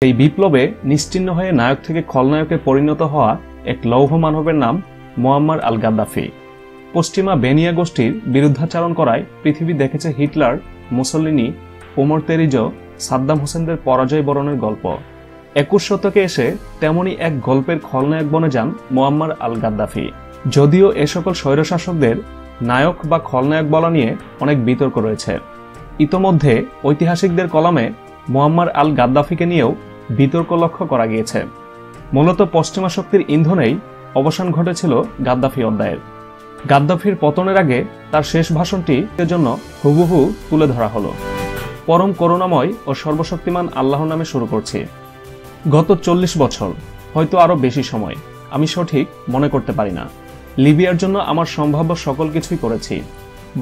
এই বিপ্লবে নিশ্চিহ্ন হয়ে নায়ক থেকে খলনায়কে পরিণত হওয়া এক লৌহ মানবের নাম মুয়াম্মার আল গাদ্দাফি। পশ্চিমা বেনিয়া গোষ্ঠীর বিরুদ্ধাচারণ করায় পৃথিবী দেখেছে হিটলার, মুসোলিনি, ওমর তেরিজো, সাদ্দাম হোসেনদের পরাজয় বরণের গল্প। 21 শতকে এসে তেমনই এক গল্পের খলনায়ক বনে যান মুয়াম্মার আল গাদ্দাফি। যদিও এ সকল স্বৈরশাসকদের নায়ক বা খলনায়ক বলা নিয়ে অনেক বিতর্ক রয়েছে। ইতোমধ্যে ঐতিহাসিকদের কলামে মুয়াম্মার আল গাদ্দাফিকে নিয়েও বিতর্ক লক্ষ্য করা গিয়েছে। মূলত পশ্চিমা শক্তির ইন্ধনেই অবসান ঘটেছিল গাদ্দাফি অধ্যায়ের। গাদ্দাফির পতনের আগে তার শেষ ভাষণটি এর জন্য হুবহু তুলে ধরা হলো। পরম করুণাময় ও সর্বশক্তিমান আল্লাহর নামে শুরু করছি। গত 40 বছর, হয়তো আরো বেশি সময়, আমি সঠিক মনে করতে পারি না, লিবিয়ার জন্য আমার সম্ভাব্য সকল কিছুই করেছি।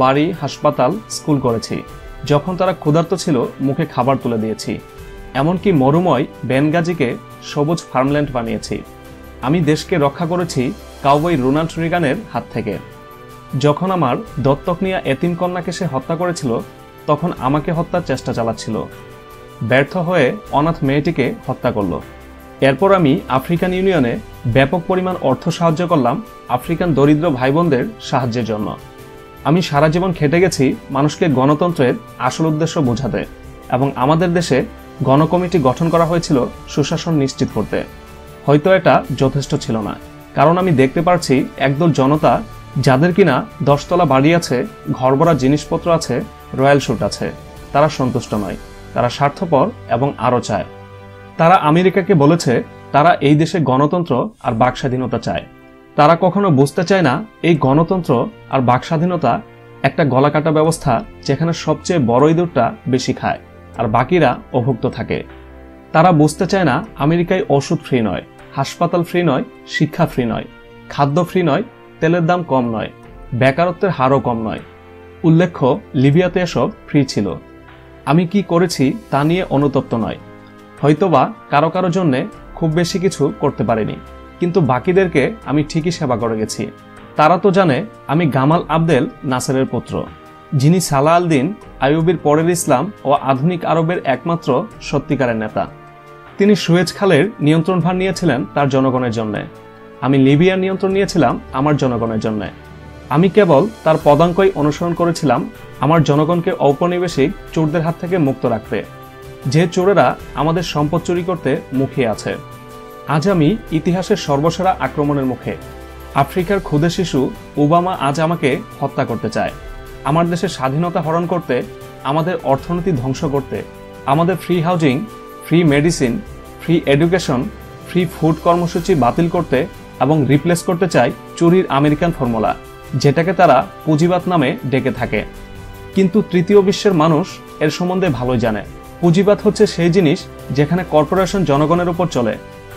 বাড়ি, হাসপাতাল, স্কুল করেছি। যখন তারা ক্ষুধার্ত ছিল মুখে খাবার তুলে দিয়েছি। এমনকি মরুময় বেনগাজিকে সবুজ ফার্মল্যান্ড বানিয়েছি। আমি দেশকে রক্ষা করেছি কাউবয় রোনাল্ড রিগানের হাত থেকে। যখন আমার দত্তক নিয়ে এতিম কন্যাকে সে হত্যা করেছিল, তখন আমাকে হত্যার চেষ্টা চালাচ্ছিল। ব্যর্থ হয়ে অনাথ মেয়েটিকে হত্যা করল। এরপর আমি আফ্রিকান ইউনিয়নে ব্যাপক পরিমাণ অর্থ সাহায্য করলাম আফ্রিকান দরিদ্র ভাই বোনদের সাহায্যের জন্য। আমি সারা জীবন খেটে গেছি মানুষকে গণতন্ত্রের আসল উদ্দেশ্য বোঝাতে, এবং আমাদের দেশে গণকমিটি গঠন করা হয়েছিল সুশাসন নিশ্চিত করতে। হয়তো এটা যথেষ্ট ছিল না, কারণ আমি দেখতে পারছি একদল জনতা, যাদের কিনা 10 তলা বাড়ি আছে, ঘরভরা জিনিসপত্র আছে, রয়্যাল স্যুট আছে, তারা সন্তুষ্ট নয়। তারা স্বার্থপর এবং আরও চায়। তারা আমেরিকাকে বলেছে তারা এই দেশে গণতন্ত্র আর বাকস্বাধীনতা চায়। তারা কখনো বুঝতে চায় না এই গণতন্ত্র আর বাকস্বাধীনতা একটা গলাকাটা ব্যবস্থা, যেখানে সবচেয়ে বড় ইঁদুরটা বেশি খায় আর বাকিরা অভুক্ত থাকে। তারা বুঝতে চায় না আমেরিকায় ওষুধ ফ্রি নয়, হাসপাতাল ফ্রি নয়, শিক্ষা ফ্রি নয়, খাদ্য ফ্রি নয়, তেলের দাম কম নয়, বেকারত্বের হারও কম নয়। উল্লেখ্য, লিবিয়াতে এসব ফ্রি ছিল। আমি কি করেছি তা নিয়ে অনুতপ্ত নয়। হয়তোবা কারো কারো জন্যে খুব বেশি কিছু করতে পারিনি, কিন্তু বাকিদেরকে আমি ঠিকই সেবা করে গেছি। তারা তো জানে আমি গামাল আবদেল নাসেরের পুত্র, যিনি সালাহ আল দিন আইয়ুবির পরের ইসলাম ও আধুনিক আরবের একমাত্র সত্যিকারের নেতা। তিনি সুয়েজ খালের নিয়ন্ত্রণভার নিয়েছিলেন তার জনগণের জন্য। আমি লিবিয়ার নিয়ন্ত্রণ নিয়েছিলাম আমার জনগণের জন্য। আমি কেবল তার পদাঙ্কই অনুসরণ করেছিলাম আমার জনগণকে ঔপনিবেশিক চোরদের হাত থেকে মুক্ত রাখতে, যে চোরেরা আমাদের সম্পদ চুরি করতে মুখিয়ে আছে। আজ আমি ইতিহাসের সর্বসেরা আক্রমণের মুখে। আফ্রিকার ক্ষুদে শিশু ওবামা আজ আমাকে হত্যা করতে চায়, আমার দেশের স্বাধীনতা হরণ করতে, আমাদের অর্থনীতি ধ্বংস করতে, আমাদের free housing, free medicine, free education, free food কর্মসূচি বাতিল করতে এবং রিপ্লেস করতে চায় চুরির আমেরিকান ফর্মুলা, যেটাকে তারা পুঁজিবাদ নামে ডেকে থাকে। কিন্তু তৃতীয় বিশ্বের মানুষ এর সম্বন্ধে ভালোই জানে। পুঁজিবাদ হচ্ছে সেই জিনিস যেখানে কর্পোরেশন জনগণের উপর চলে,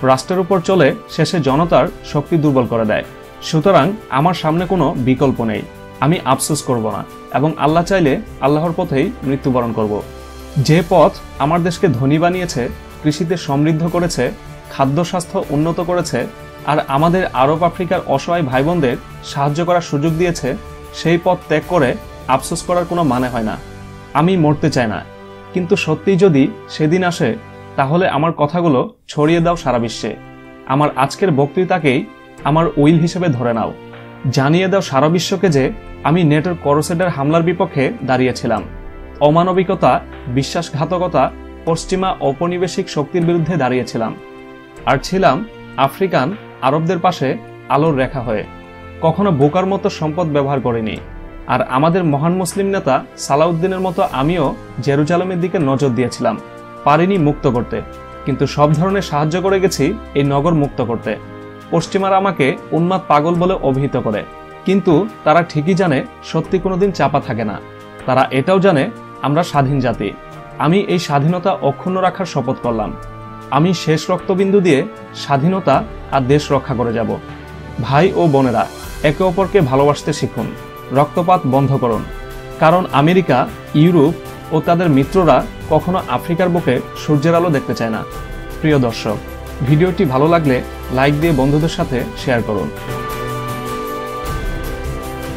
রাষ্ট্রের উপর চলে, শেষে জনতার শক্তি দুর্বল করে দেয়। সুতরাং আমার সামনে কোনো বিকল্প নেই। আমি আফসোস করব না, এবং আল্লাহ চাইলে আল্লাহর পথেই মৃত্যুবরণ করব। যে পথ আমার দেশকে ধনী বানিয়েছে, কৃষিতে সমৃদ্ধ করেছে, খাদ্য স্বাস্থ্য উন্নত করেছে, আর আমাদের আরব আফ্রিকার অসহায় ভাই বোনদের সাহায্য করার সুযোগ দিয়েছে, সেই পথ ত্যাগ করে আফসোস করার কোনো মানে হয় না। আমি মরতে চাই না, কিন্তু সত্যিই যদি সেদিন আসে, তাহলে আমার কথাগুলো ছড়িয়ে দাও সারা বিশ্বে। আমার আজকের বক্তৃতাকেই আমার উইল হিসেবে ধরে নাও। জানিয়ে দাও সারা বিশ্বকে যে আমি নেটোর করসেডের হামলার বিপক্ষে দাঁড়িয়েছিলাম। অমানবিকতা, বিশ্বাসঘাতকতা, পশ্চিমা ঔপনিবেশিক শক্তির বিরুদ্ধে দাঁড়িয়েছিলাম, আর ছিলাম আফ্রিকান আরবদের পাশে আলোর রেখা হয়ে। কখনো বোকার মতো সম্পদ ব্যবহার করিনি। আর আমাদের মহান মুসলিম নেতা সালাউদ্দিনের মতো আমিও জেরুজালেমের দিকে নজর দিয়েছিলাম। পারিনি মুক্ত করতে, কিন্তু সব ধরনের সাহায্য করে গেছি এই নগর মুক্ত করতে। পশ্চিমারা আমাকে উন্মাদ পাগল বলে অভিহিত করে, কিন্তু তারা ঠিকই জানে সত্যি কোনোদিন চাপা থাকে না। তারা এটাও জানে আমরা স্বাধীন জাতি। আমি এই স্বাধীনতা অক্ষুণ্ণ রাখার শপথ করলাম। আমি শেষ রক্তবিন্দু দিয়ে স্বাধীনতা আর দেশ রক্ষা করে যাব। ভাই ও বোনেরা, একে অপরকে ভালোবাসতে শিখুন, রক্তপাত বন্ধ করুন। কারণ আমেরিকা, ইউরোপ ও তাদের মিত্ররা কখনো আফ্রিকার বুকে সূর্যের আলো দেখতে চায় না। প্রিয় দর্শক, ভিডিওটি ভালো লাগলে লাইক দিয়ে বন্ধুদের সাথে শেয়ার করুন।